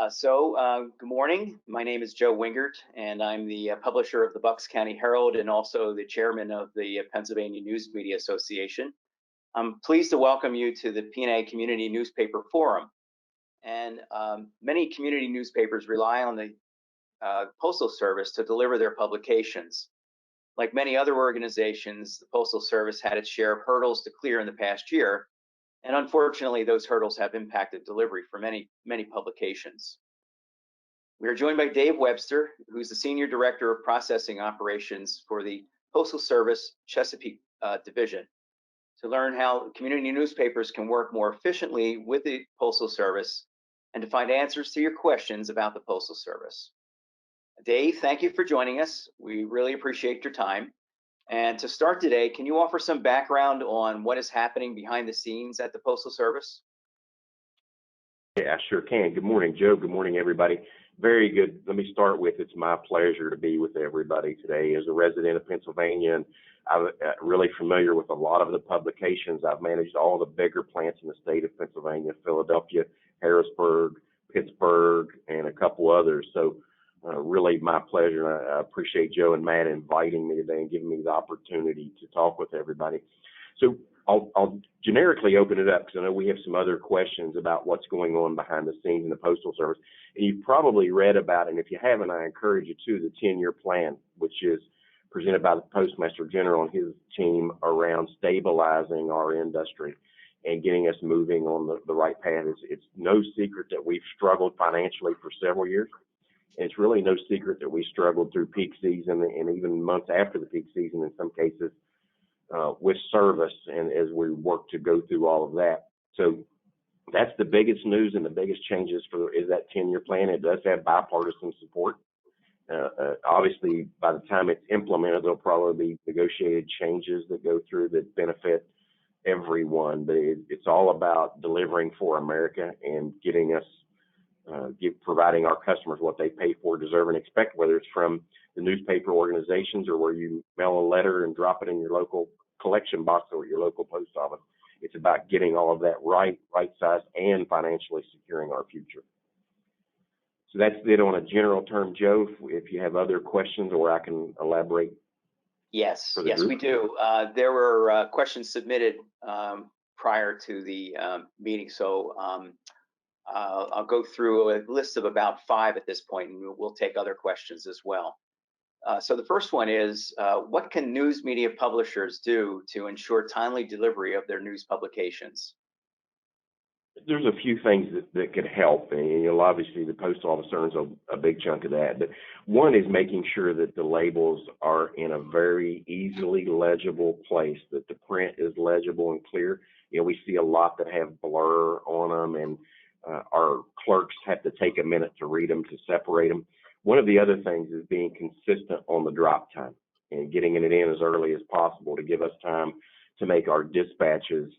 Good morning. My name is Joe Wingert, and I'm the publisher of the Bucks County Herald and also the chairman of the Pennsylvania News Media Association. I'm pleased to welcome you to the PNA Community Newspaper Forum. And many community newspapers rely on the Postal Service to deliver their publications. Like many other organizations, the Postal Service had its share of hurdles to clear in the past year. And unfortunately, those hurdles have impacted delivery for many publications. We are joined by Dave Webster, who's the Senior Director of Processing Operations for the Postal Service Chesapeake Division, to learn how community newspapers can work more efficiently with the Postal Service and to find answers to your questions about the Postal Service. Dave, thank you for joining us. We really appreciate your time. And to start today, can you offer some background on what is happening behind the scenes at the Postal Service? Yeah, I sure can. Good morning, Joe. Good morning, everybody. Very good. Let me start with, it's my pleasure to be with everybody today. As a resident of Pennsylvania, and I'm really familiar with a lot of the publications. I've managed all the bigger plants in the state of Pennsylvania: Philadelphia, Harrisburg, Pittsburgh, and a couple others. So really my pleasure. I appreciate Joe and Matt inviting me today and giving me the opportunity to talk with everybody. So I'll generically open it up because I know we have some other questions about what's going on behind the scenes in the Postal Service. And you've probably read about it, and if you haven't, I encourage you to, the 10-year plan, which is presented by the Postmaster General and his team around stabilizing our industry and getting us moving on the right path. It's no secret that we've struggled financially for several years. And it's really no secret that we struggled through peak season and even months after the peak season in some cases with service, and as we work to go through all of that. So that's the biggest news and the biggest changes is that 10-year plan. It does have bipartisan support. Obviously, by the time it's implemented, there'll probably be negotiated changes that go through that benefit everyone. But it's all about delivering for America and getting us providing our customers what they pay for, deserve, and expect, whether it's from the newspaper organizations or where you mail a letter and drop it in your local collection box or your local post office. It's about getting all of that right size, and financially securing our future. So that's it on a general term, Joe. If you have other questions, or I can elaborate. Yes, we do. There were questions submitted prior to the meeting, so I'll go through a list of about 5 at this point, and we'll take other questions as well. So the first one is, what can news media publishers do to ensure timely delivery of their news publications? There's a few things that could help, and obviously the post office earns a big chunk of that. But one is making sure that the labels are in a very easily legible place, that the print is legible and clear. We see a lot that have blur on them, and our clerks have to take a minute to read them, to separate them. One of the other things is being consistent on the drop time and getting it in as early as possible to give us time to make our dispatches.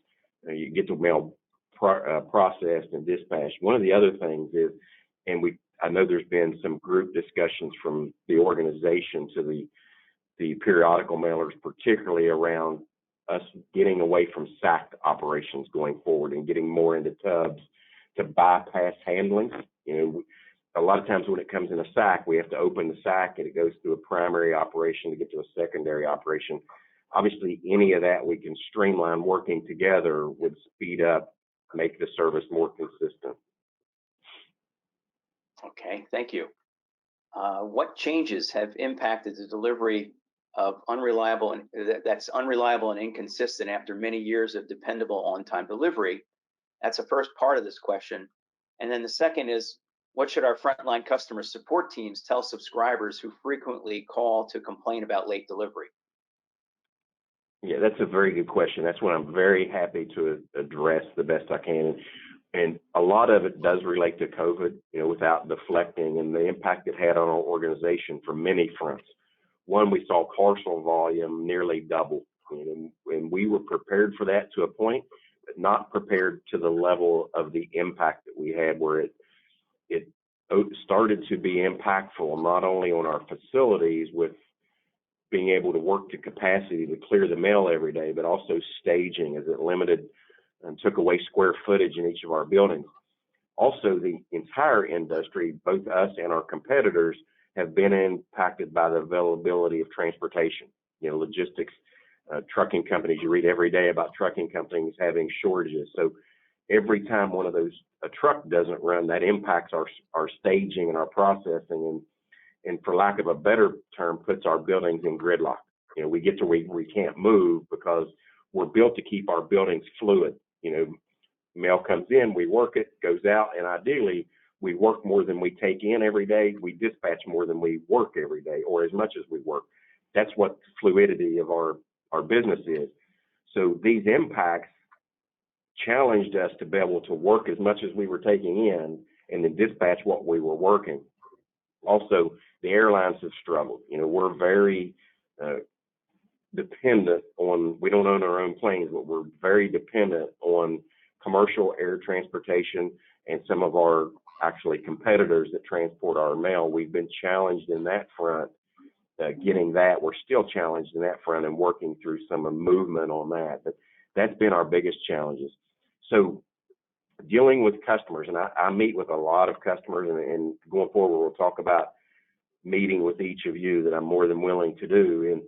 You get the mail processed and dispatched. One of the other things is, and I know there's been some group discussions from the organization to the periodical mailers, particularly around us getting away from sacked operations going forward and getting more into tubs to bypass handling. A lot of times when it comes in a sack, we have to open the sack and it goes through a primary operation to get to a secondary operation. Obviously, any of that we can streamline. Working together would speed up, make the service more consistent. Okay, thank you. What changes have impacted the delivery of unreliable and inconsistent after many years of dependable on-time delivery? That's the first part of this question. And then the second is, what should our frontline customer support teams tell subscribers who frequently call to complain about late delivery? Yeah, that's a very good question. That's what I'm very happy to address the best I can. And a lot of it does relate to COVID, without deflecting, and the impact it had on our organization from many fronts. One, we saw parcel volume nearly double, and we were prepared for that to a point, but not prepared to the level of the impact that we had, where it started to be impactful not only on our facilities with being able to work to capacity to clear the mail every day, but also staging, as it limited and took away square footage in each of our buildings. Also, the entire industry, both us and our competitors, have been impacted by the availability of transportation. You know, logistics, trucking companies, you read every day about trucking companies having shortages. So every time one of those, a truck doesn't run, that impacts our staging and our processing, and for lack of a better term, puts our buildings in gridlock. You know, we get to where we can't move because we're built to keep our buildings fluid. You know, mail comes in, we work it, goes out, and ideally we work more than we take in every day. We dispatch more than we work every day, or as much as we work. That's what fluidity of our business is. So these impacts challenged us to be able to work as much as we were taking in and then dispatch what we were working. Also, the airlines have struggled. You know, we're very dependent on, we don't own our own planes, but we're very dependent on commercial air transportation and some of our actually competitors that transport our mail. We've been challenged in that front, getting that. We're still challenged in that front and working through some movement on that. But that's been our biggest challenges. So dealing with customers, and I meet with a lot of customers, and going forward, we'll talk about meeting with each of you that I'm more than willing to do. And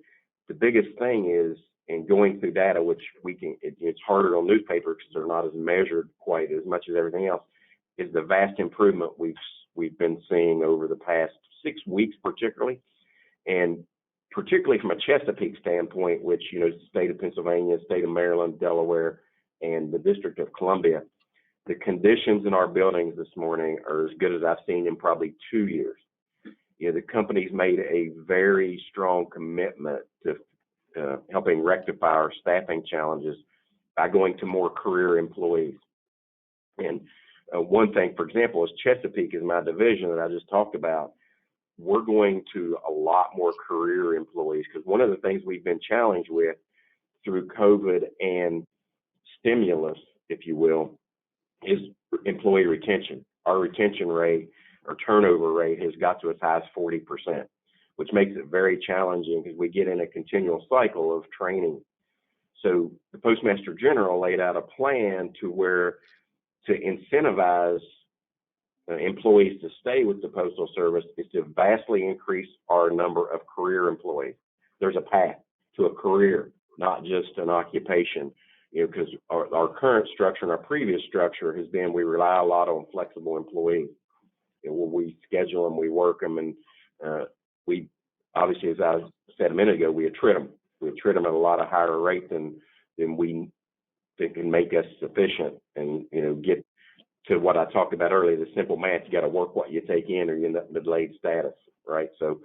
the biggest thing is, in going through data, which we can, it's harder on newspapers because they're not as measured quite as much as everything else, is the vast improvement we've been seeing over the past 6 weeks, particularly, and particularly from a Chesapeake standpoint, which, you know, is the state of Pennsylvania, state of Maryland, Delaware, and the District of Columbia. The conditions in our buildings this morning are as good as I've seen in probably 2 years. You know, the company's made a very strong commitment to helping rectify our staffing challenges by going to more career employees. And one thing, for example, is Chesapeake is my division that I just talked about. We're going to a lot more career employees, because one of the things we've been challenged with through COVID and stimulus, if you will, is employee retention. Our retention rate or turnover rate has got to as high as 40%, which makes it very challenging because we get in a continual cycle of training. So the Postmaster General laid out a plan to incentivize employees to stay with the Postal Service is to vastly increase our number of career employees. There's a path to a career, not just an occupation. You know, because our current structure and our previous structure has been, we rely a lot on flexible employees. You know, we schedule them, we work them, and we obviously, as I said a minute ago, we attrit them. We attrit them at a lot of higher rate than that can make us sufficient and, you know, get to what I talked about earlier, the simple math. You got to work what you take in or you end up in delayed status, right? So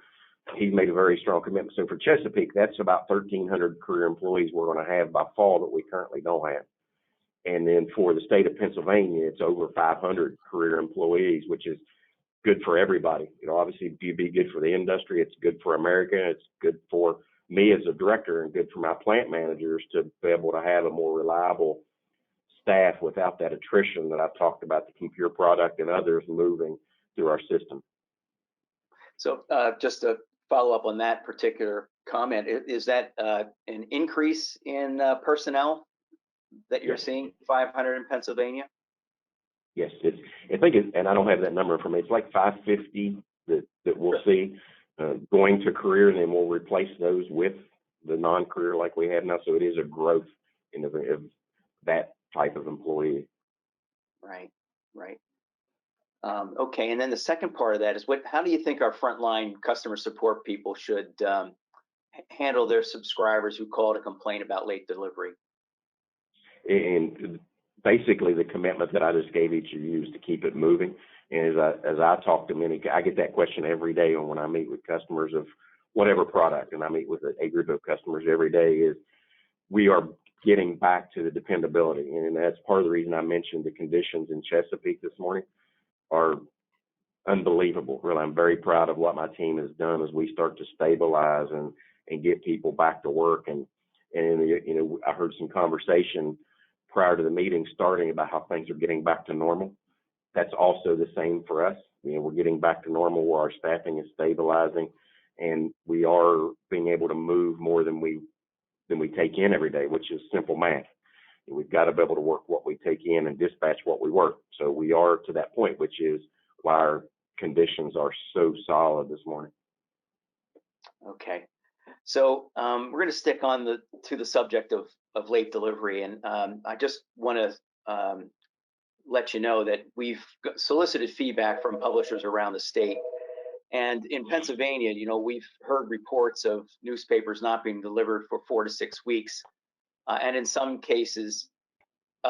he's made a very strong commitment. So for Chesapeake, that's about 1,300 career employees we're going to have by fall that we currently don't have. And then for the state of Pennsylvania, it's over 500 career employees, which is good for everybody. You know, obviously, it'd be good for the industry. It's good for America. It's good for me as a director and good for my plant managers to be able to have a more reliable staff without that attrition that I've talked about to keep your product and others moving through our system. So just to follow up on that particular comment, is that an increase in personnel that you're seeing, 500 in Pennsylvania? Yes, I think and I don't have that number for me. It's like 550 that we'll see going to career, and then we'll replace those with the non-career like we have now. So it is a growth in of that type of employee. Right. Okay, and then the second part of that is how do you think our frontline customer support people should handle their subscribers who call to complain about late delivery? And basically the commitment that I just gave each of you is to keep it moving. And as I talk to many, I get that question every day when I meet with customers of whatever product, and I meet with a group of customers every day, is we are getting back to the dependability. And that's part of the reason I mentioned the conditions in Chesapeake this morning are unbelievable. Really, I'm very proud of what my team has done as we start to stabilize and get people back to work. And you know, I heard some conversation prior to the meeting starting about how things are getting back to normal. That's also the same for us. You know, we're getting back to normal where our staffing is stabilizing, and we are being able to move more than we take in every day, which is simple math. we've got to be able to work what we take in and dispatch what we work. So we are to that point, which is why our conditions are so solid this morning. Okay. So we're going to stick on to the subject of late delivery, and I just want to let you know that we've solicited feedback from publishers around the state, and in Pennsylvania, we've heard reports of newspapers not being delivered for 4 to 6 weeks, and in some cases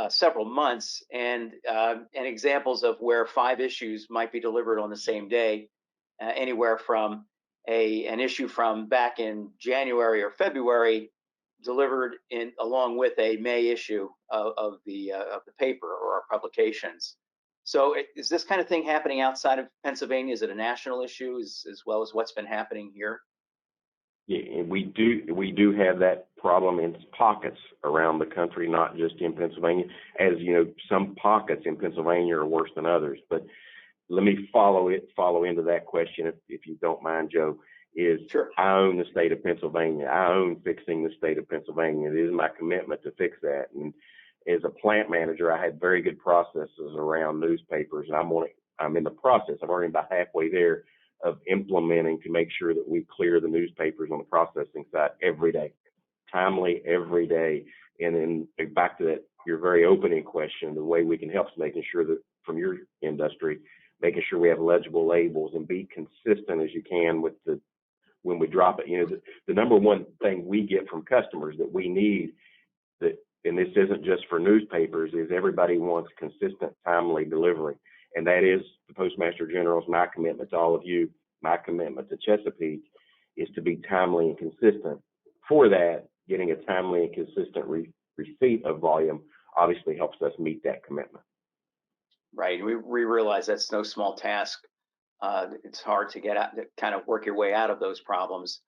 several months, and examples of where 5 issues might be delivered on the same day, anywhere from an issue from back in January or February delivered along with a May issue of the paper or our publications. So is this kind of thing happening outside of Pennsylvania? Is it a national issue as well as what's been happening here? Yeah, we do have that problem in pockets around the country, not just in Pennsylvania. As you know, some pockets in Pennsylvania are worse than others. But let me follow into that question, if you don't mind, Joe. Sure. I own the state of Pennsylvania. I own fixing the state of Pennsylvania. It is my commitment to fix that. And as a plant manager, I had very good processes around newspapers. And I'm in the process. I'm already about halfway there of implementing to make sure that we clear the newspapers on the processing side every day, timely every day. And then back to that, your very opening question, the way we can help is making sure that from your industry, making sure we have legible labels and be consistent as you can with when we drop it. The number one thing we get from customers that we need, that, and this isn't just for newspapers, is everybody wants consistent, timely delivery. And that is the Postmaster General's, my commitment to all of you, my commitment to Chesapeake, is to be timely and consistent. For that, getting a timely and consistent receipt of volume obviously helps us meet that commitment. Right. We realize that's no small task. It's hard to get out, to kind of work your way out of those problems,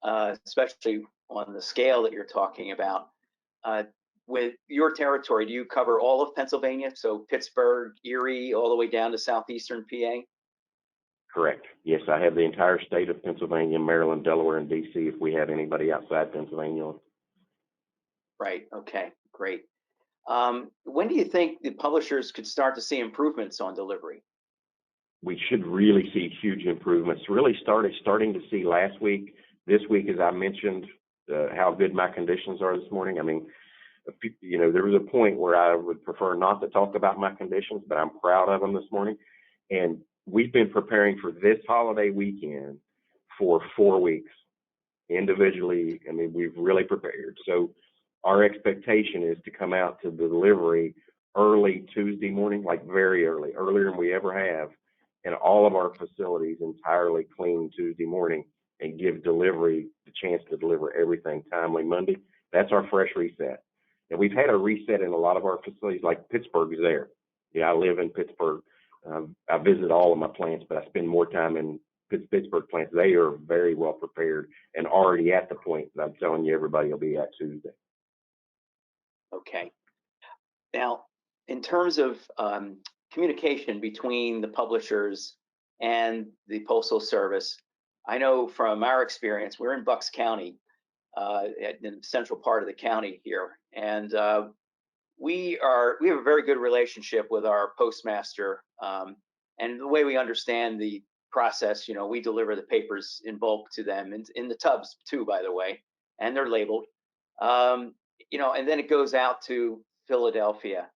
especially on the scale that you're talking about. With your territory, do you cover all of Pennsylvania? So Pittsburgh, Erie, all the way down to southeastern PA? Correct. Yes, I have the entire state of Pennsylvania, Maryland, Delaware, and DC if we have anybody outside Pennsylvania. Right. Okay, great. When do you think the publishers could start to see improvements on delivery? We should really see huge improvements. Really starting to see last week. This week, as I mentioned, how good my conditions are this morning. I mean, there was a point where I would prefer not to talk about my conditions, but I'm proud of them this morning. And we've been preparing for this holiday weekend for 4 weeks individually. I mean, we've really prepared. So our expectation is to come out to the delivery early Tuesday morning, like very early, earlier than we ever have, and all of our facilities entirely clean Tuesday morning and give delivery the chance to deliver everything timely Monday. That's our fresh reset. And we've had a reset in a lot of our facilities, like Pittsburgh is there. Yeah, I live in Pittsburgh. I visit all of my plants, but I spend more time in Pittsburgh plants. They are very well prepared and already at the point that I'm telling you everybody will be at Tuesday. Okay. Now, in terms of communication between the publishers and the Postal Service, I know from our experience, we're in Bucks County, in the central part of the county here, and we have a very good relationship with our postmaster, and the way we understand the process, we deliver the papers in bulk to them, in the tubs too, by the way, and they're labeled, and then it goes out to Philadelphia.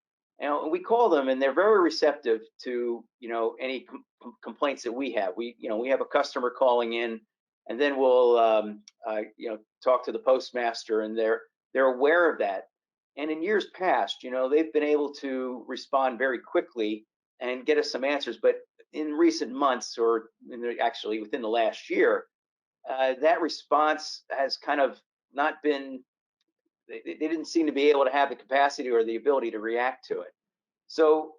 We call them, and they're very receptive to any complaints that we have. We have a customer calling in, and then we'll talk to the postmaster, and they're aware of that. And in years past, they've been able to respond very quickly and get us some answers. But in recent months, or actually within the last year, that response has kind of not been. They didn't seem to be able to have the capacity or the ability to react to it. So,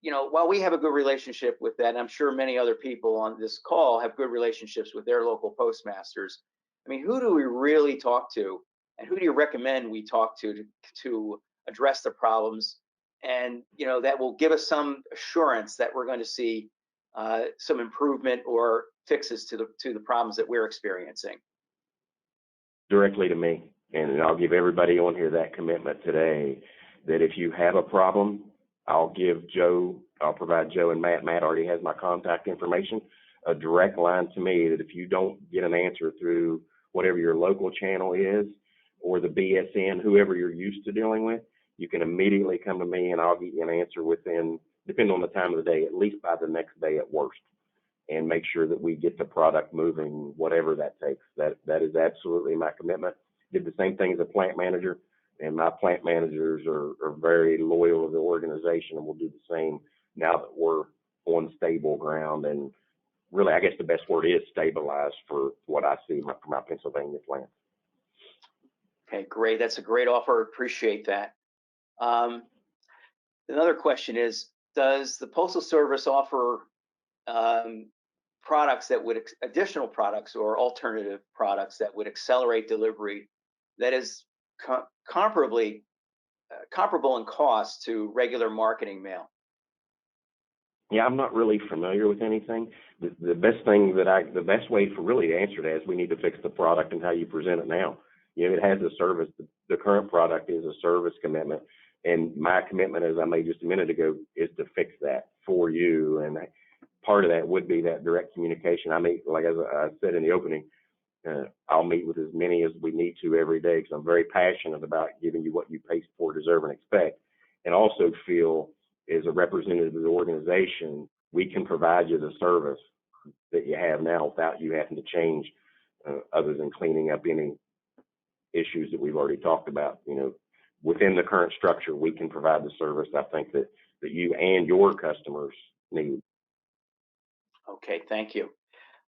while we have a good relationship with that, and I'm sure many other people on this call have good relationships with their local postmasters, I mean, who do we really talk to, and who do you recommend we talk to address the problems? And, that will give us some assurance that we're going to see some improvement or fixes to the problems that we're experiencing. Directly to me. And I'll give everybody on here that commitment today. that if you have a problem, I'll provide Joe and Matt already has my contact information, a direct line to me, that if you don't get an answer through whatever your local channel is or the BSN, whoever you're used to dealing with, you can immediately come to me and I'll get you an answer within, depending on the time of the day, at least by the next day at worst, and make sure that we get the product moving, whatever that takes. That is absolutely my commitment. Did the same thing as a plant manager, and my plant managers are very loyal to the organization and will do the same now that we're on stable ground. And really, I guess the best word is stabilized for what I see for my Pennsylvania plant. Okay, great. That's a great offer. Appreciate that. Another question is, does the Postal Service offer products that would, additional products or alternative products that would accelerate delivery that is comparable in cost to regular marketing mail? Yeah, I'm not really familiar with anything. The best way for really to answer that is we need to fix the product and how you present it now. You know, it has a service. The current product is a service commitment, and my commitment, as I made just a minute ago, is to fix that for you. And part of that would be that direct communication. I mean, like as I said in the opening, I'll meet with as many as we need to every day, because I'm very passionate about giving you what you pay for, deserve, and expect, and also feel as a representative of the organization, we can provide you the service that you have now without you having to change, other than cleaning up any issues that we've already talked about. You know, within the current structure, we can provide the service I think that you and your customers need. Okay, thank you.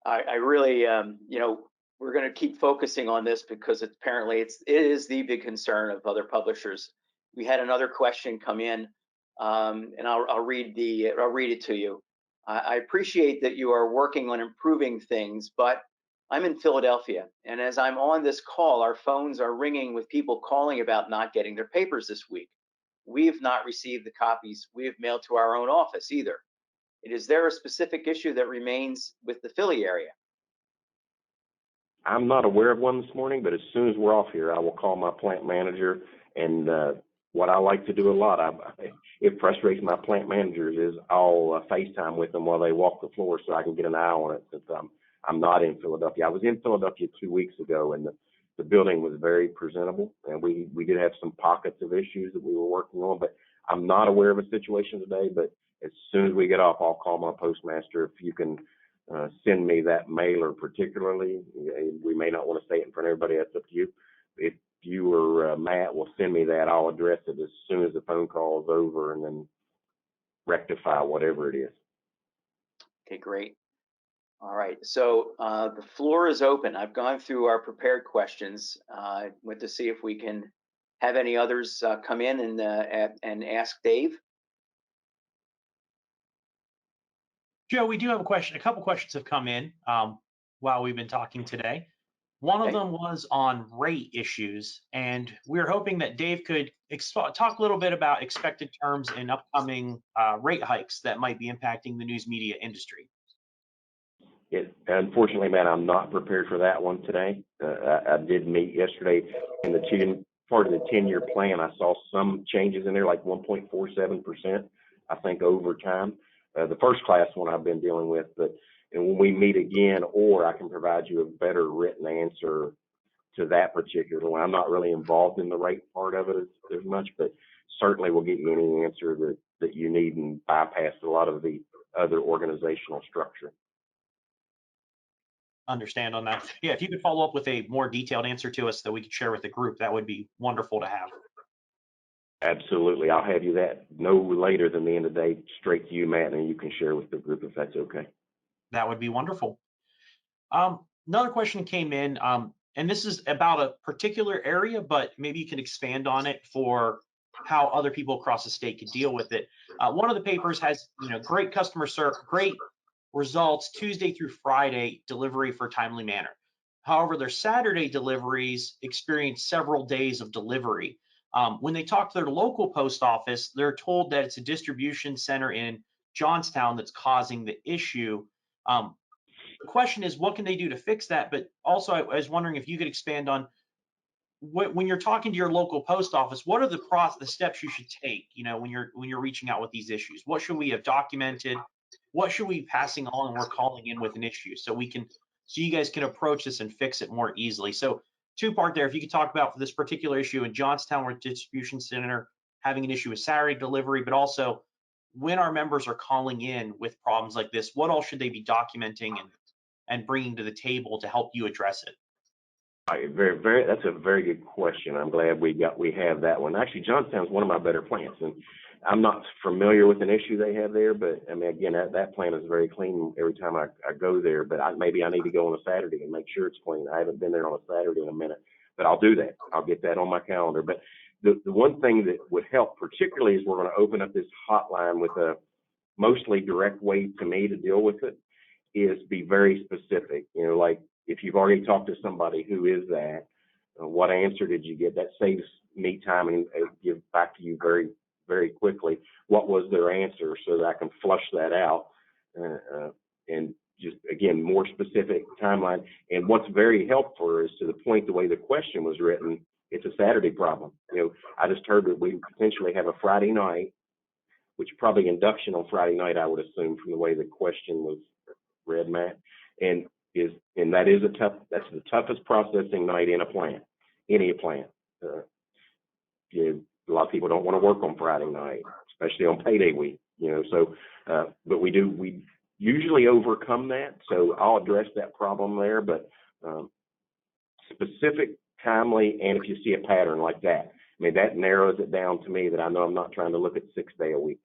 I really, you know, we're going to keep focusing on this because apparently it is the big concern of other publishers. We had another question come in, and I'll read it to you. I appreciate that you are working on improving things, but I'm in Philadelphia, and as I'm on this call, our phones are ringing with people calling about not getting their papers this week. We've not received the copies we have mailed to our own office either. Is there a specific issue that remains with the Philly area? I'm not aware of one this morning, but as soon as we're off here, I will call my plant manager. And what I like to do a lot, it frustrates my plant managers, is I'll FaceTime with them while they walk the floor so I can get an eye on it, since I'm not in Philadelphia. I was in Philadelphia 2 weeks ago, and the building was very presentable, and we did have some pockets of issues that we were working on, but I'm not aware of a situation today. But as soon as we get off, I'll call my postmaster. If you can send me that mailer particularly, we may not want to say it in front of everybody, that's up to you. If you or Matt will send me that, I'll address it as soon as the phone call is over and then rectify whatever it is. Okay, great. All right, so the floor is open. I've gone through our prepared questions. I went to see if we can have any others come in and ask Dave. Joe, we do have a question. A couple questions have come in while we've been talking today. One of them was on rate issues, and we were hoping that Dave could talk a little bit about expected terms and upcoming rate hikes that might be impacting the news media industry. Yeah, unfortunately, Matt, I'm not prepared for that one today. I did meet yesterday in the part of the 10-year plan. I saw some changes in there, like 1.47%, I think, over time. The first class one I've been dealing with, and when we meet again, or I can provide you a better written answer to that particular one. I'm not really involved in the rate part of it as much, but certainly we'll get you any answer that you need and bypass a lot of the other organizational structure. Understand on that. Yeah, if you could follow up with a more detailed answer to us that we could share with the group, that would be wonderful to have. Absolutely. I'll have you that no later than the end of the day, straight to you, Matt, and you can share with the group if that's okay. That would be wonderful. Another question came in, and this is about a particular area, but maybe you can expand on it for how other people across the state could deal with it. One of the papers has, great customer service, great results Tuesday through Friday delivery for timely manner. However, their Saturday deliveries experience several days of delivery. When they talk to their local post office, they're told that it's a distribution center in Johnstown that's causing the issue. The question is, what can they do to fix that? But also, I was wondering if you could expand on when you're talking to your local post office, what are the steps you should take, when you're reaching out with these issues? What should we have documented? What should we be passing on when we're calling in with an issue so you guys can approach this and fix it more easily? So two-part there, if you could talk about for this particular issue in Johnstown, where distribution center having an issue with Saturday delivery, but also when our members are calling in with problems like this, what all should they be documenting and bringing to the table to help you address it? That's a very good question. I'm glad we have that one. Actually, Johnstown's one of my better plants, and I'm not familiar with an issue they have there, but I mean, again, that plant is very clean every time I go there, but maybe I need to go on a Saturday and make sure it's clean. I haven't been there on a Saturday in a minute, but I'll do that. I'll get that on my calendar. But the one thing that would help particularly is we're going to open up this hotline with a mostly direct way to me to deal with it, is be very specific. Like if you've already talked to somebody, who is that? What answer did you get? That saves me time and give back to you very, very quickly. What was their answer so that I can flush that out and just, again, more specific timeline. And what's very helpful is, to the point, the way the question was written, it's a Saturday problem. I just heard that we potentially have a Friday night, which probably induction on Friday night, I would assume, from the way the question was read, Matt, that's the toughest processing night in any plant. A lot of people don't want to work on Friday night, especially on payday week, but we usually overcome that. So I'll address that problem there, but specific, timely, and if you see a pattern like that, I mean, that narrows it down to me that I know I'm not trying to look at 6 day a week.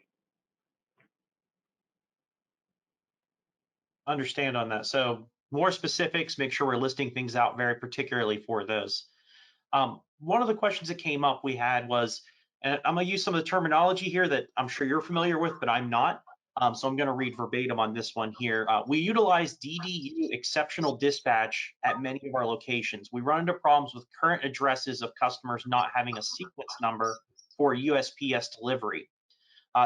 Understand on that. So more specifics, make sure we're listing things out very particularly for those. One of the questions that came up we had was, and I'm going to use some of the terminology here that I'm sure you're familiar with, but I'm not. So I'm going to read verbatim on this one here. We utilize DDU exceptional dispatch at many of our locations. We run into problems with current addresses of customers not having a sequence number for USPS delivery.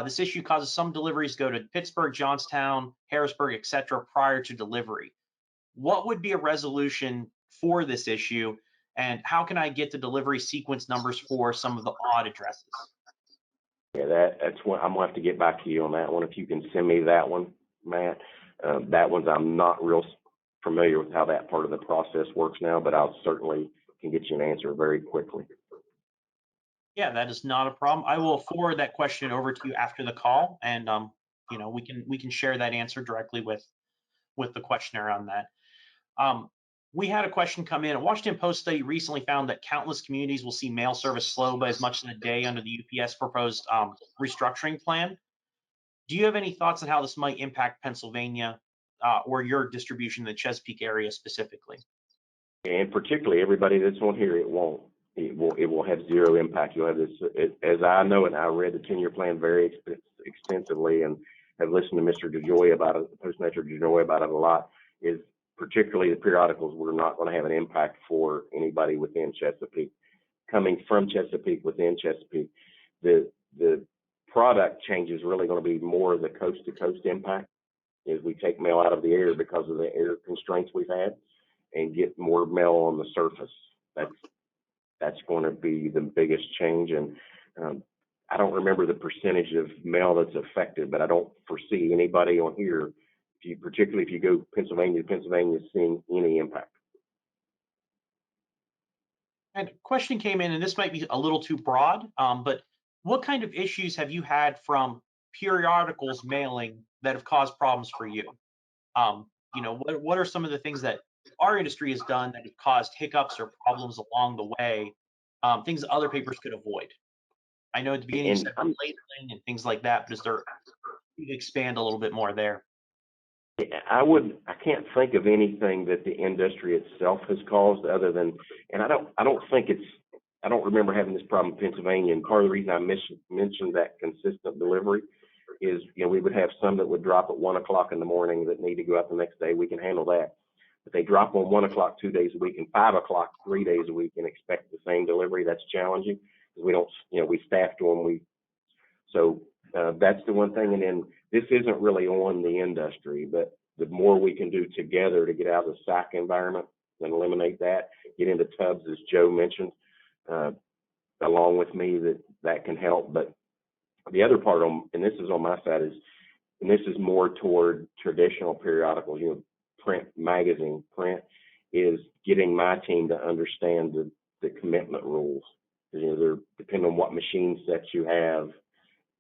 This issue causes some deliveries to go to Pittsburgh, Johnstown, Harrisburg, etc. prior to delivery. What would be a resolution for this issue, and how can I get the delivery sequence numbers for some of the odd addresses? Yeah, that's one. I'm gonna have to get back to you on that one. If you can send me that one, Matt. That one's, I'm not real familiar with how that part of the process works now, but I'll certainly can get you an answer very quickly. Yeah, that is not a problem. I will forward that question over to you after the call, and we can share that answer directly with the questioner on that. We had a question come in. A Washington Post study recently found that countless communities will see mail service slow by as much as a day under the UPS proposed restructuring plan. Do you have any thoughts on how this might impact Pennsylvania or your distribution in the Chesapeake area specifically? And particularly everybody that's on here, it won't. It will have zero impact. You'll have this, as I know it. I read the 10-year plan very extensively and have listened to Mr. DeJoy about it, Postmaster DeJoy about it a lot. Is particularly the periodicals, we're not going to have an impact for anybody within Chesapeake. Coming from Chesapeake, within Chesapeake, the product change is really going to be more of the coast-to-coast impact as we take mail out of the air because of the air constraints we've had and get more mail on the surface. That's going to be the biggest change. And I don't remember the percentage of mail that's affected, but I don't foresee anybody on here, particularly if you go Pennsylvania to Pennsylvania, seeing any impact. And a question came in, and this might be a little too broad, but what kind of issues have you had from periodicals mailing that have caused problems for you? What are some of the things that our industry has done that have caused hiccups or problems along the way, things that other papers could avoid? I know at the beginning you said labeling and things like that, but you can expand a little bit more there? I can't think of anything that the industry itself has caused other than, and I don't remember having this problem in Pennsylvania. And part of the reason I mentioned that consistent delivery is, we would have some that would drop at 1 o'clock in the morning that need to go out the next day. We can handle that. But they drop on 1 o'clock 2 days a week and 5 o'clock 3 days a week and expect the same delivery. That's challenging because we don't, we staff to them. So that's the one thing. And then this isn't really on the industry, but the more we can do together to get out of the SAC environment and eliminate that, get into tubs, as Joe mentioned, along with me that can help. But the other part and this is on my side, and this is more toward traditional periodicals, print, magazine, print, is getting my team to understand the commitment rules. They're depending on what machine sets you have,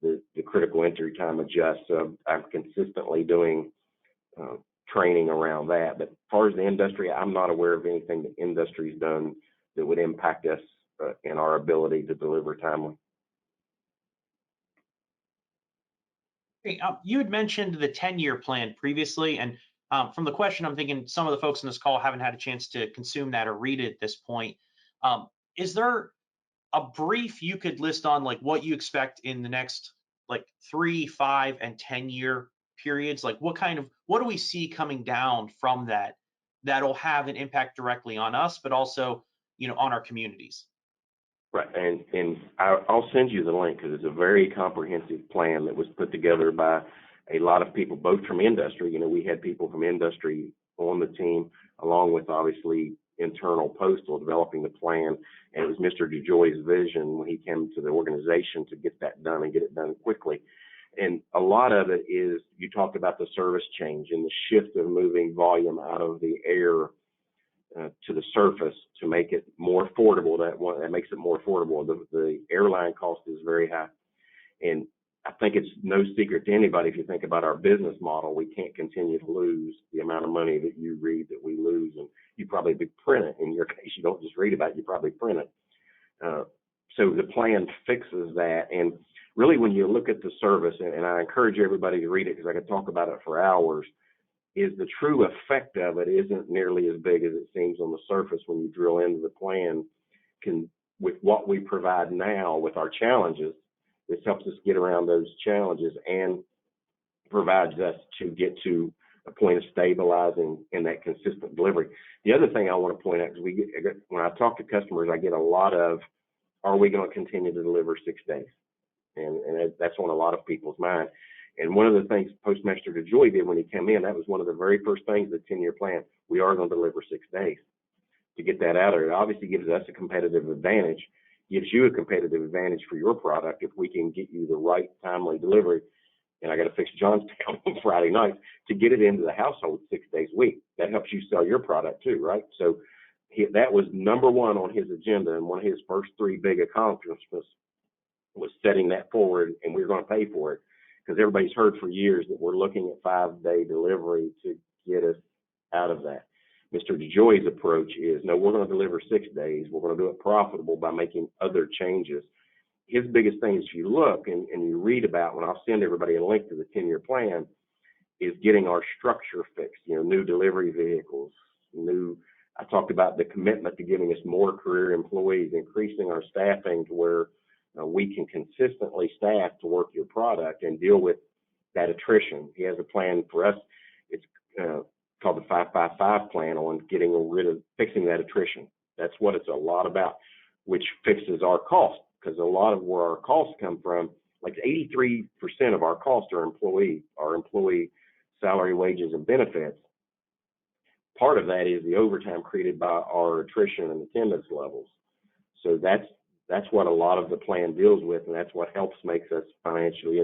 the critical entry time adjusts. So I'm consistently doing training around that. But as far as the industry, I'm not aware of anything the industry's done that would impact us in our ability to deliver timely. Hey, you had mentioned the 10-year plan previously, and from the question, I'm thinking some of the folks in this call haven't had a chance to consume that or read it at this point. Is there a brief you could list on like what you expect in the next like 3, 5, and 10-year periods? Like what do we see coming down from that'll have an impact directly on us, but also, on our communities? Right, and I'll send you the link because it's a very comprehensive plan that was put together by a lot of people, both from industry. We had people from industry on the team, along with obviously internal Postal developing the plan. And it was Mr. DeJoy's vision when he came to the organization to get that done and get it done quickly. And a lot of it is, you talked about the service change and the shift of moving volume out of the air to the surface to make it more affordable. That makes it more affordable. The airline cost is very high. And I think it's no secret to anybody, if you think about our business model, we can't continue to lose the amount of money that you read that we lose. And you probably print it. In your case, you don't just read about it, you probably print it. So the plan fixes that. And really, when you look at the service, and I encourage everybody to read it because I could talk about it for hours, is the true effect of it isn't nearly as big as it seems on the surface when you drill into the plan. With what we provide now with our challenges, this helps us get around those challenges and provides us to get to a point of stabilizing and that consistent delivery. The other thing I want to point out is when I talk to customers, I get a lot of, are we going to continue to deliver 6 days? And that's on a lot of people's mind. And one of the things Postmaster DeJoy did when he came in, that was one of the very first things, the 10-year plan, we are going to deliver 6 days. To get that out of it, obviously gives us a competitive advantage, gives you a competitive advantage for your product if we can get you the right timely delivery. And I got to fix John's town on Friday night to get it into the household 6 days a week. That helps you sell your product too, right? So that was number one on his agenda, and one of his first 3 big accomplishments was setting that forward, and we're going to pay for it. Because everybody's heard for years that we're looking at 5-day delivery to get us out of that. Mr. DeJoy's approach is, no, we're going to deliver 6 days. We're going to do it profitable by making other changes. His biggest thing is, if you look and you read about, when I'll send everybody a link to the 10-year plan, is getting our structure fixed, new delivery vehicles, I talked about the commitment to giving us more career employees, increasing our staffing to where we can consistently staff to work your product and deal with that attrition. He has a plan for us. It's called the 555 plan on fixing that attrition. That's what it's a lot about, which fixes our cost, because a lot of where our costs come from, like 83% of our costs are employee salary, wages, and benefits. Part of that is the overtime created by our attrition and attendance levels. So that's what a lot of the plan deals with, and that's what helps makes us financially.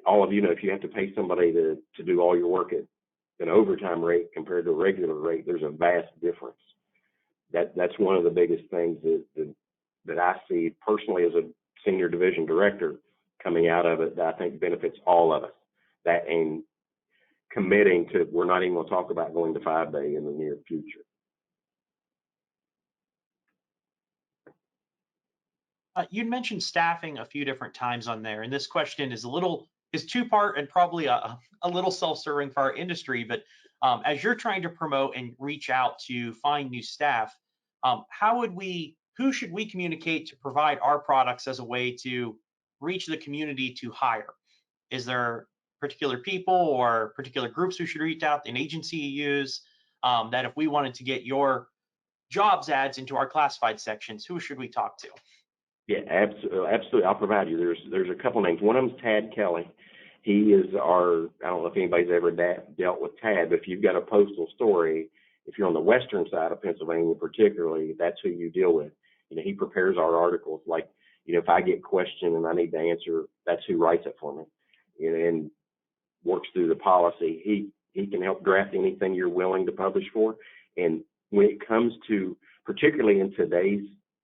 All of you know, if you have to pay somebody to do all your work at an overtime rate compared to a regular rate, there's a vast difference. That's one of the biggest things that I see personally as a senior division director coming out of it that I think benefits all of us. That and committing to, we're not even going to talk about going to 5-day in the near future. You'd mentioned staffing a few different times on there, and this question is two-part and probably a little self-serving for our industry. But as you're trying to promote and reach out to find new staff, who should we communicate to provide our products as a way to reach the community to hire? Is there particular people or particular groups we should reach out, an agency you use, that if we wanted to get your jobs ads into our classified sections, who should we talk to? Yeah, absolutely. I'll provide you. There's a couple names. One of them is Tad Kelly. He is I don't know if anybody's ever dealt with Tad, but if you've got a postal story, if you're on the western side of Pennsylvania, particularly, that's who you deal with. He prepares our articles. Like, if I get questioned and I need to answer, that's who writes it for me, and works through the policy. He can help draft anything you're willing to publish for. And when it comes to, particularly in today's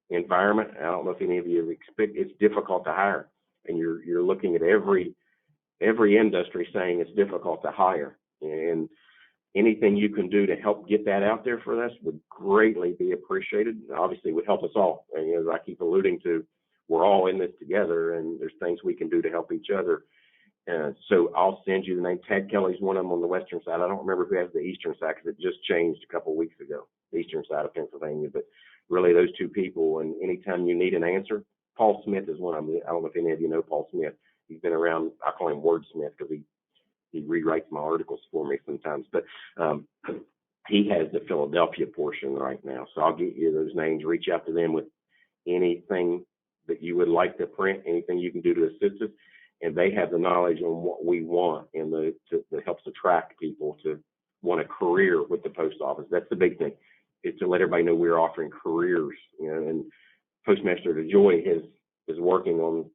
environment, I don't know if any of you have experienced, it's difficult to hire, and you're looking at every industry saying it's difficult to hire, and anything you can do to help get that out there for us would greatly be appreciated. Obviously, it would help us all. And as I keep alluding to, we're all in this together, and there's things we can do to help each other. So I'll send you the name. Ted Kelly's one of them on the western side. I don't remember who has the eastern side because it just changed a couple of weeks ago, the eastern side of Pennsylvania. But really, those two people, and anytime you need an answer, Paul Smith is one of them. I don't know if any of you know Paul Smith. He's been around. I call him Wordsmith because he rewrites my articles for me sometimes. But he has the Philadelphia portion right now. So I'll get you those names. Reach out to them with anything that you would like to print, anything you can do to assist us. And they have the knowledge on what we want, and that helps attract people to want a career with the post office. That's the big thing, is to let everybody know we're offering careers. And Postmaster DeJoy is working on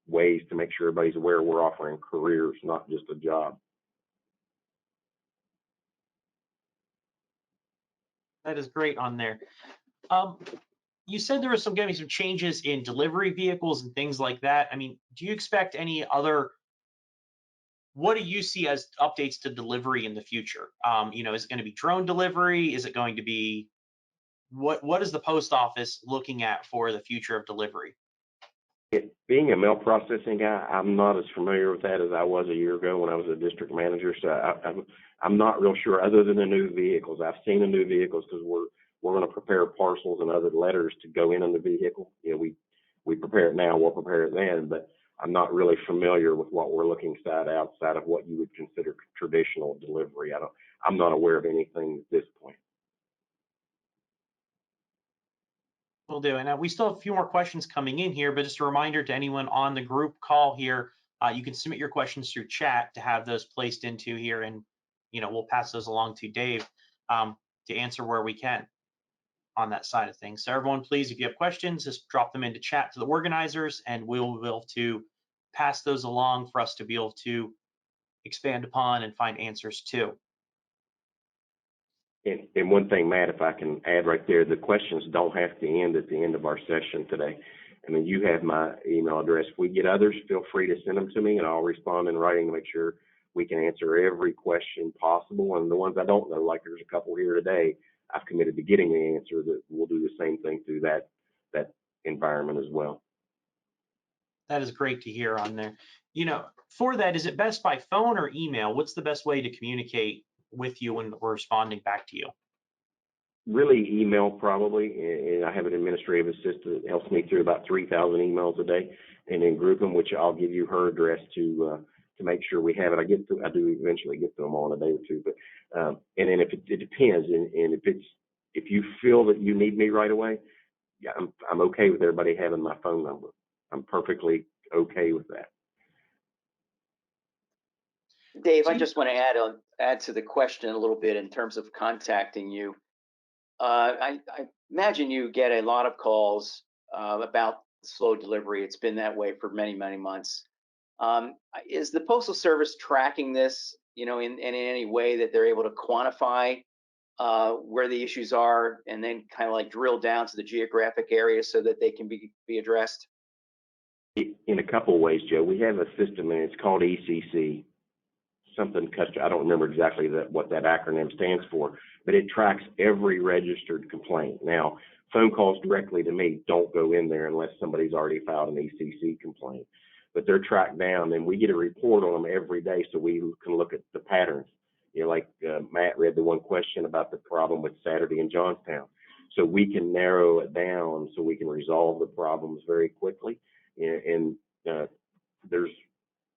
ways to make sure everybody's aware we're offering careers, not just a job. That is great on there. You said there was going to be some changes in delivery vehicles and things like that. I mean, do you expect any other? What do you see as updates to delivery in the future? Is it going to be drone delivery? Is it going to be what is the post office looking at for the future of delivery? Being a mail processing guy, I'm not as familiar with that as I was a year ago when I was a district manager. So I'm not real sure, other than the new vehicles. I've seen the new vehicles because we're going to prepare parcels and other letters to go in the vehicle. We prepare it now, we'll prepare it then, but I'm not really familiar with what we're looking outside of what you would consider traditional delivery. I'm not aware of anything at this point. Will do. And we still have a few more questions coming in here, but just a reminder to anyone on the group call here, you can submit your questions through chat to have those placed into here, and we'll pass those along to Dave to answer where we can on that side of things. So everyone, please, if you have questions, just drop them into chat to the organizers, and we'll be able to pass those along for us to be able to expand upon and find answers to. And one thing, Matt, if I can add right there, the questions don't have to end at the end of our session today. I mean, you have my email address. If we get others, feel free to send them to me, and I'll respond in writing to make sure we can answer every question possible. And the ones I don't know, like there's a couple here today, I've committed to getting the answer. That we'll do the same thing through that environment as well. That is great to hear on there. For that, is it best by phone or email? What's the best way to communicate with you when we're responding back to you? Really, email probably. And I have an administrative assistant that helps me through about 3,000 emails a day, and then group them, which I'll give you her address to make sure we have it. I do eventually get to them all in a day or two, but and then if it depends, and if you feel that you need me right away, yeah, I'm okay with everybody having my phone number. I'm perfectly okay with that. Dave, I just want to add to the question a little bit in terms of contacting you. I imagine you get a lot of calls about slow delivery. It's been that way for many, many months. Is the Postal Service tracking this, in any way that they're able to quantify where the issues are, and then kind of like drill down to the geographic areas so that they can be addressed? In a couple of ways, Joe. We have a system, and it's called ECC. I don't remember exactly what that acronym stands for, but it tracks every registered complaint. Now, phone calls directly to me don't go in there unless somebody's already filed an ECC complaint, but they're tracked down, and we get a report on them every day so we can look at the patterns. Like Matt read the one question about the problem with Saturday in Johnstown. So we can narrow it down so we can resolve the problems very quickly. And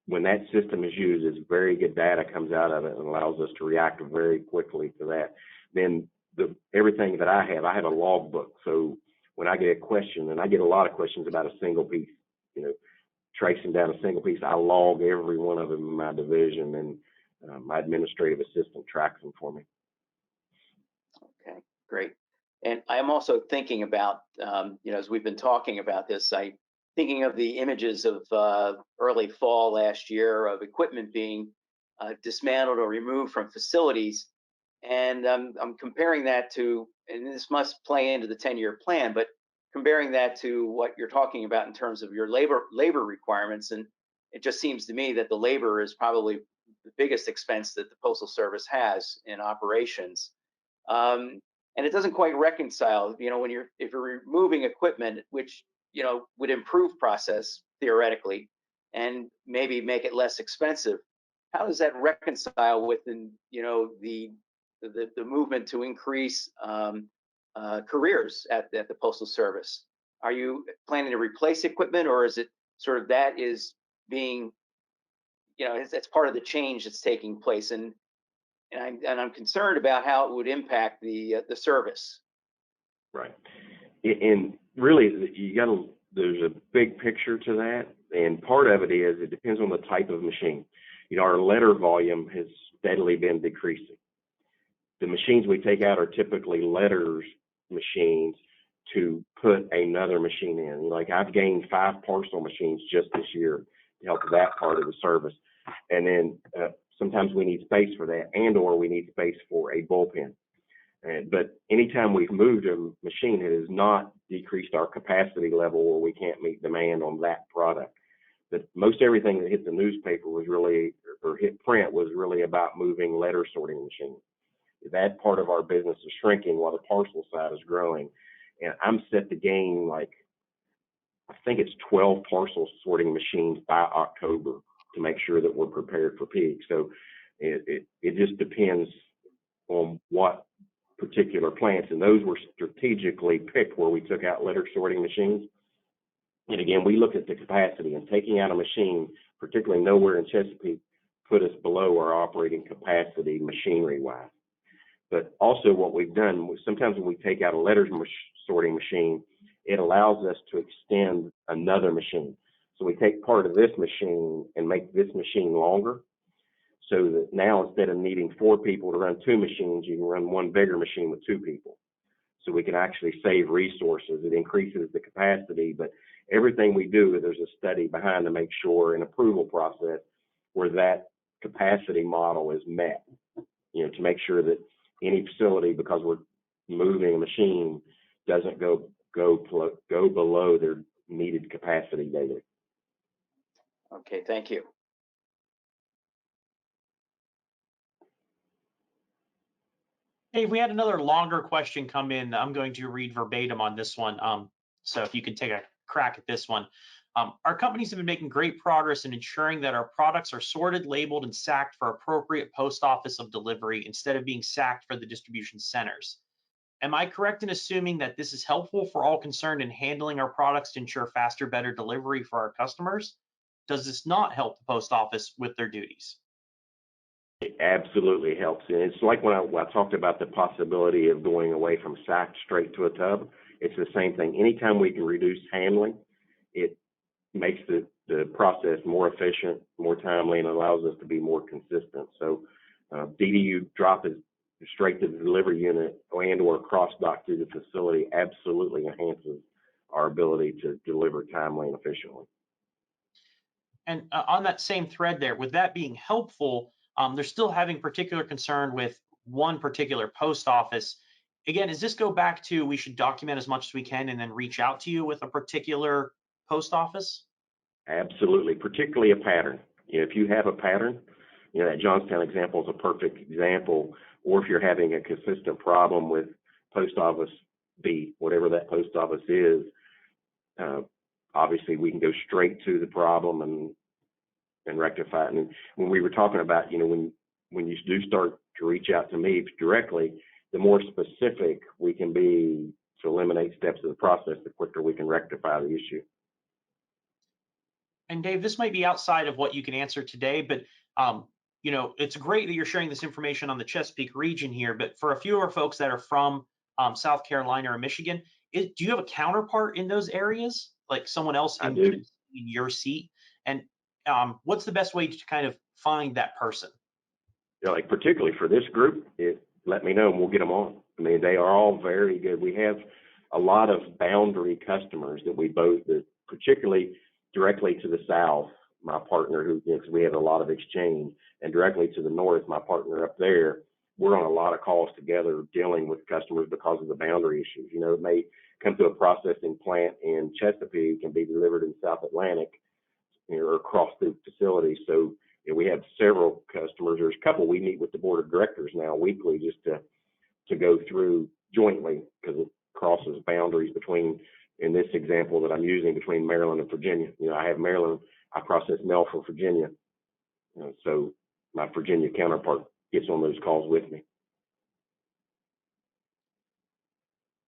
when that system is used, it's very good data comes out of it and allows us to react very quickly to that. Then everything that I have a log book. So when I get a question, and I get a lot of questions about a single piece, tracing down a single piece, I log every one of them in my division, and my administrative assistant tracks them for me. Great. And I'm also thinking about, as we've been talking about this, thinking of the images of early fall last year of equipment being dismantled or removed from facilities. And I'm comparing that to, and this must play into the 10-year plan, but comparing that to what you're talking about in terms of your labor requirements. And it just seems to me that the labor is probably the biggest expense that the Postal Service has in operations. And it doesn't quite reconcile, when if you're removing equipment, which, would improve process theoretically and maybe make it less expensive. How does that reconcile with the movement to increase careers at the Postal Service? Are you planning to replace equipment, or is it sort of that is being, it's part of the change that's taking place? And I'm concerned about how it would impact the service. Right. And really, there's a big picture to that. And part of it is, it depends on the type of machine. Our letter volume has steadily been decreasing. The machines we take out are typically letters machines to put another machine in. Like, I've gained 5 parcel machines just this year to help that part of the service. And then sometimes we need space for that, or we need space for a bullpen. But anytime we've moved a machine, it has not decreased our capacity level where we can't meet demand on that product. But most everything that hit the newspaper was really, or hit print, was really about moving letter sorting machines. That part of our business is shrinking while the parcel side is growing. And I'm set to gain, I think it's 12 parcel sorting machines by October to make sure that we're prepared for peak. So it just depends on what particular plants, and those were strategically picked where we took out letter sorting machines. And again, we looked at the capacity, and taking out a machine, particularly nowhere in Chesapeake, put us below our operating capacity machinery-wise. But also what we've done, sometimes when we take out a letter sorting machine, it allows us to extend another machine. So we take part of this machine and make this machine longer, so that now instead of needing 4 people to run 2 machines, you can run one bigger machine with 2 people. So we can actually save resources. It increases the capacity, but everything we do, there's a study behind to make sure, an approval process, where that capacity model is met, to make sure that any facility, because we're moving a machine, doesn't go below their needed capacity daily. Okay, thank you. Dave, we had another longer question come in. I'm going to read verbatim on this one. So if you can take a crack at this one. Our companies have been making great progress in ensuring that our products are sorted, labeled, and sacked for appropriate post office of delivery instead of being sacked for the distribution centers. Am I correct in assuming that this is helpful for all concerned in handling our products to ensure faster, better delivery for our customers? Does this not help the post office with their duties? It absolutely helps. And it's like when I talked about the possibility of going away from sack straight to a tub. It's the same thing. Anytime we can reduce handling, it makes the process more efficient, more timely, and allows us to be more consistent. So DDU drop is straight to the delivery unit or cross dock through the facility absolutely enhances our ability to deliver timely and efficiently. And on that same thread there, with that being helpful, they're still having particular concern with one particular post office. Again, does this go back to we should document as much as we can and then reach out to you with a particular post office? Absolutely, particularly a pattern. If you have a pattern, that Johnstown example is a perfect example. Or if you're having a consistent problem with post office B, whatever that post office is, obviously we can go straight to the problem and rectify it. And when we were talking about, when you do start to reach out to me directly, the more specific we can be to eliminate steps of the process, the quicker we can rectify the issue. And Dave, this might be outside of what you can answer today, but it's great that you're sharing this information on the Chesapeake region here. But for a few of our folks that are from South Carolina or Michigan, do you have a counterpart in those areas, like someone else in your seat? And what's the best way to kind of find that person? Like particularly for this group, let me know and we'll get them on. I mean, they are all very good. We have a lot of boundary customers that we both, particularly directly to the south, my partner who, because we have a lot of exchange, and directly to the north, my partner up there, we're on a lot of calls together dealing with customers because of the boundary issues. You know, it may come to a processing plant in Chesapeake and be delivered in South Atlantic, you know, or across the facility. So you know, we have several customers. There's a couple we meet with the board of directors now weekly just to go through jointly because it crosses boundaries between, in this example that I'm using, between Maryland and Virginia. You know, I have Maryland, I process mail for Virginia. You know, so my Virginia counterpart gets on those calls with me.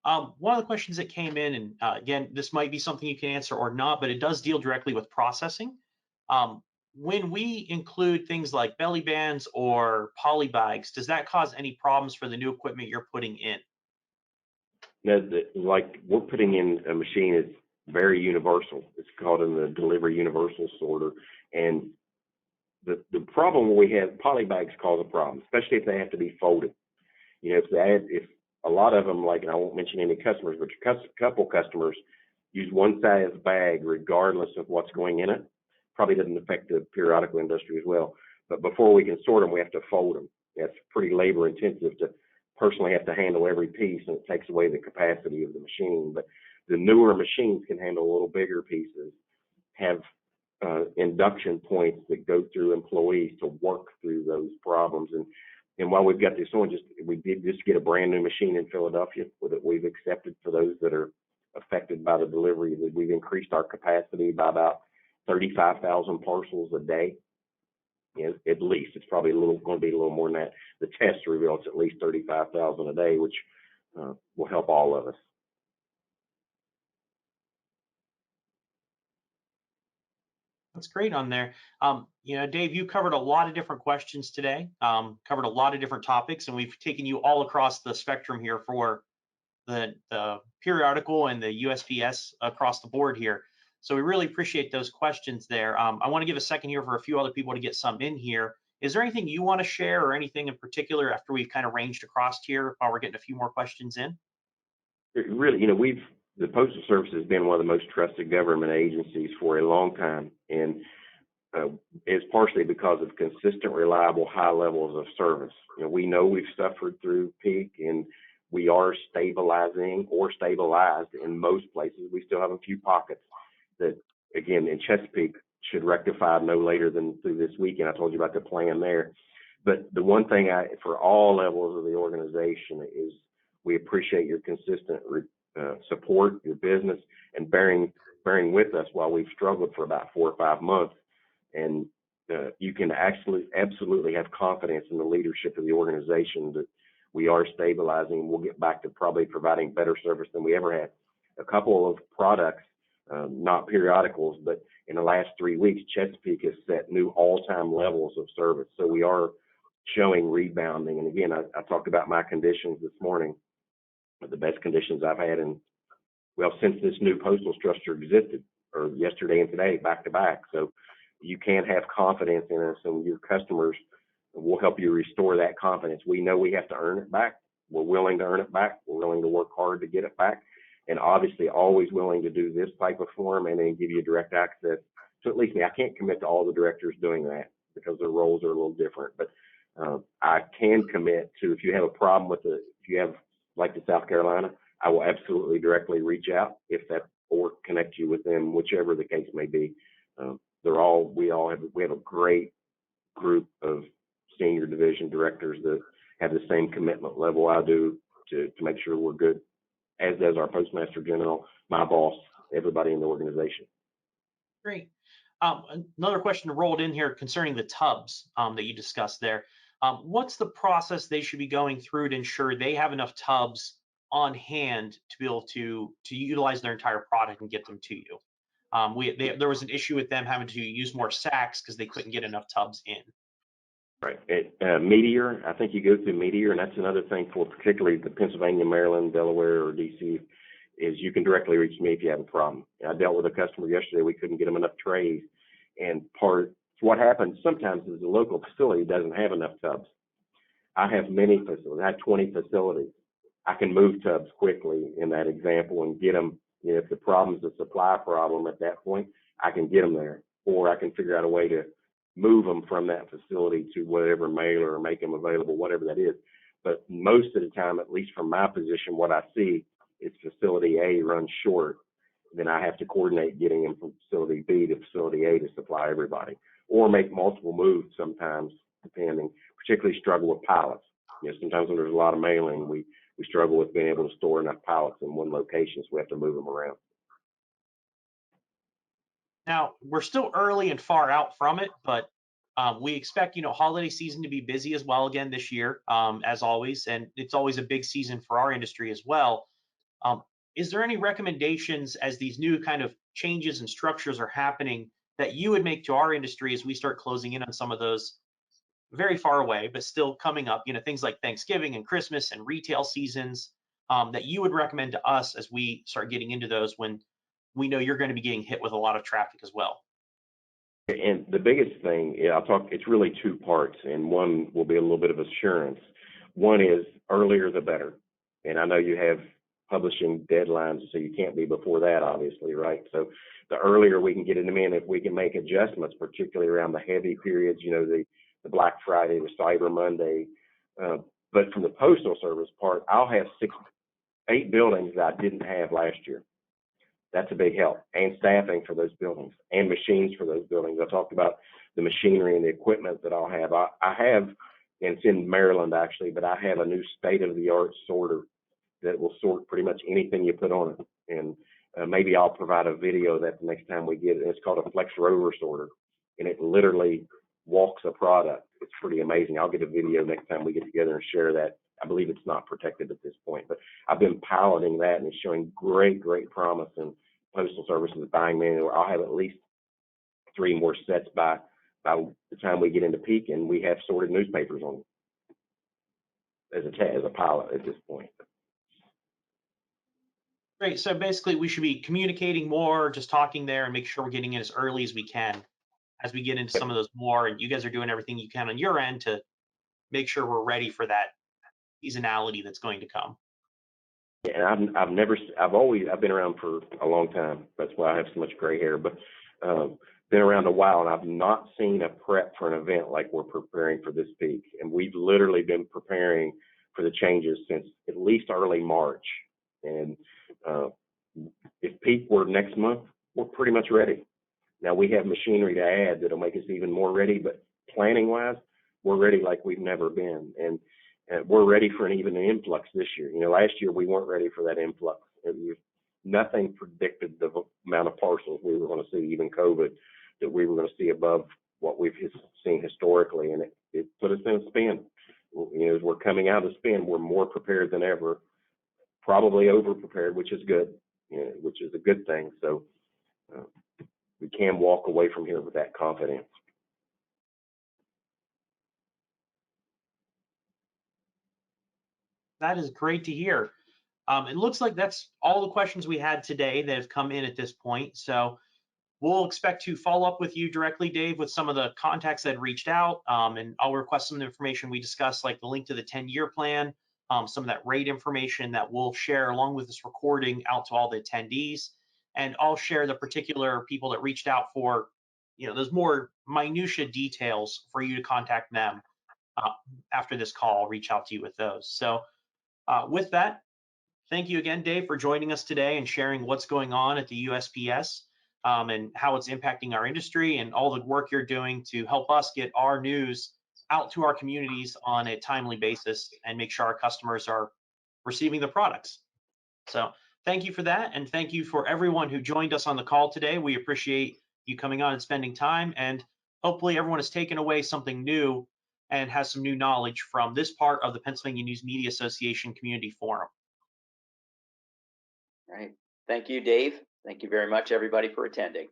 One of the questions that came in, and again, this might be something you can answer or not, but it does deal directly with processing. When we include things like belly bands or poly bags, does that cause any problems for the new equipment you're putting in? Now, like we're putting in a machine that's very universal. It's called in the delivery universal sorter. And the problem we have, poly bags cause a problem, especially if they have to be folded. You know, if a lot of them, like, and I won't mention any customers, but a couple customers use one size bag regardless of what's going in it. Probably doesn't affect the periodical industry as well. But before we can sort them, we have to fold them. That's pretty labor intensive to personally have to handle every piece, and it takes away the capacity of the machine. But the newer machines can handle a little bigger pieces, have induction points that go through employees to work through those problems. And while we've got this on, we did just get a brand new machine in Philadelphia that we've accepted for those that are affected by the delivery. That we've increased our capacity by about 35,000 parcels a day. You know, at least it's probably going to be a little more than that. The test reveals at least 35,000 a day, which will help all of us. That's great on there. You know, Dave, you covered a lot of different questions today, covered a lot of different topics, and we've taken you all across the spectrum here for the periodical and the USPS across the board here. So we really appreciate those questions there. I want to give a second here for a few other people to get some in here. Is there anything you want to share or anything in particular after we've kind of ranged across here while we're getting a few more questions in? Really, you know, the Postal Service has been one of the most trusted government agencies for a long time, and it's partially because of consistent, reliable, high levels of service. You know, we know we've suffered through peak, and we are stabilizing or stabilized in most places. We still have a few pockets that, again, in Chesapeake should rectify no later than through this weekend. I told you about the plan there. But the one thing for all levels of the organization is we appreciate your consistent support, your business, and bearing with us while we've struggled for about 4 or 5 months. And you can absolutely have confidence in the leadership of the organization that we are stabilizing. We'll get back to probably providing better service than we ever had. A couple of products, not periodicals, but in the last 3 weeks, Chesapeake has set new all-time levels of service. So we are showing rebounding. And again, I talked about my conditions this morning, the best conditions I've had since this new postal structure existed, or yesterday and today, back to back. So you can have confidence in us, and your customers will help you restore that confidence. We know we have to earn it back. We're willing to earn it back. We're willing to work hard to get it back, and obviously always willing to do this type of form and then give you direct access to at least me. I can't commit to all the directors doing that because their roles are a little different, but I can commit to, if you have a problem with if you have, like to South Carolina, I will absolutely directly reach out or connect you with them, whichever the case may be. We have a great group of senior division directors that have the same commitment level I do to make sure we're good, as does our Postmaster General, my boss, everybody in the organization. Great. Another question rolled in here concerning the tubs that you discussed there. What's the process they should be going through to ensure they have enough tubs on hand to be able to utilize their entire product and get them to you? There was an issue with them having to use more sacks because they couldn't get enough tubs in. Right. Meteor, I think you go through Meteor, and that's another thing for particularly the Pennsylvania, Maryland, Delaware, or DC, is you can directly reach me if you have a problem. I dealt with a customer yesterday. We couldn't get them enough trays, and what happens sometimes is the local facility doesn't have enough tubs. I have many facilities. I have 20 facilities. I can move tubs quickly in that example and get them. You know, if the problem's a supply problem at that point, I can get them there, or I can figure out a way to move them from that facility to whatever mailer or make them available, whatever that is. But most of the time, at least from my position, what I see is facility A runs short. Then I have to coordinate getting them from facility B to facility A to supply everybody, or make multiple moves sometimes, depending. Particularly struggle with pallets. You know, sometimes when there's a lot of mailing, we struggle with being able to store enough pallets in one location, so we have to move them around. Now, we're still early and far out from it, but we expect, holiday season to be busy as well again this year, as always, and it's always a big season for our industry as well. Um, is there any recommendations as these new kind of changes and structures are happening that you would make to our industry as we start closing in on some of those very far away, but still coming up, things like Thanksgiving and Christmas and retail seasons, that you would recommend to us as we start getting into those when we know you're going to be getting hit with a lot of traffic as well? And the biggest thing, it's really two parts, and one will be a little bit of assurance. One is earlier the better. And I know you have publishing deadlines, so you can't be before that, obviously, right? So the earlier we can get them in, if we can make adjustments, particularly around the heavy periods, the Black Friday, the Cyber Monday. But from the Postal Service part, I'll have 8 buildings that I didn't have last year. That's a big help, and staffing for those buildings and machines for those buildings. I talked about the machinery and the equipment that I'll have. I have, and it's in Maryland actually, but I have a new state-of-the-art sorter that will sort pretty much anything you put on it. And maybe I'll provide a video of that the next time we get it. It's called a flex rover sorter, and it literally walks a product. It's pretty amazing. I'll get a video next time we get together and share that. I believe it's not protected at this point, but I've been piloting that, and it's showing great promise. And Postal Service is buying manual. I'll have at least 3 more sets by the time we get into peak, and we have sorted newspapers on as a pilot at this point. Great. So basically, we should be communicating more, just talking there, and make sure we're getting in as early as we can as we get into some of those more. And you guys are doing everything you can on your end to make sure we're ready for that seasonality that's going to come. And I've been around for a long time. That's why I have so much gray hair, but been around a while, and I've not seen a prep for an event like we're preparing for this peak. And we've literally been preparing for the changes since at least early March. And if peak were next month, we're pretty much ready. Now we have machinery to add that'll make us even more ready, but planning wise, we're ready like we've never been. And we're ready for an influx this year. Last year we weren't ready for that influx. Nothing predicted the amount of parcels we were going to see, even COVID, that we were going to see above what we've seen historically. And it put us in a spin. As we're coming out of the spin, we're more prepared than ever, probably over prepared, which is good, which is a good thing. So we can walk away from here with that confidence. That is great to hear. It looks like that's all the questions we had today that have come in at this point. So we'll expect to follow up with you directly, Dave, with some of the contacts that reached out, and I'll request some of the information we discussed, like the link to the 10-year plan, some of that rate information that we'll share along with this recording out to all the attendees. And I'll share the particular people that reached out for, those more minutia details for you to contact them after this call. I'll reach out to you with those. So with that, thank you again, Dave, for joining us today and sharing what's going on at the USPS and how it's impacting our industry, and all the work you're doing to help us get our news out to our communities on a timely basis and make sure our customers are receiving the products. So thank you for that, and thank you for everyone who joined us on the call today. We appreciate you coming on and spending time, and hopefully everyone has taken away something new and has some new knowledge from this part of the Pennsylvania News Media Association Community Forum. Right. Thank you, Dave. Thank you very much, everybody, for attending.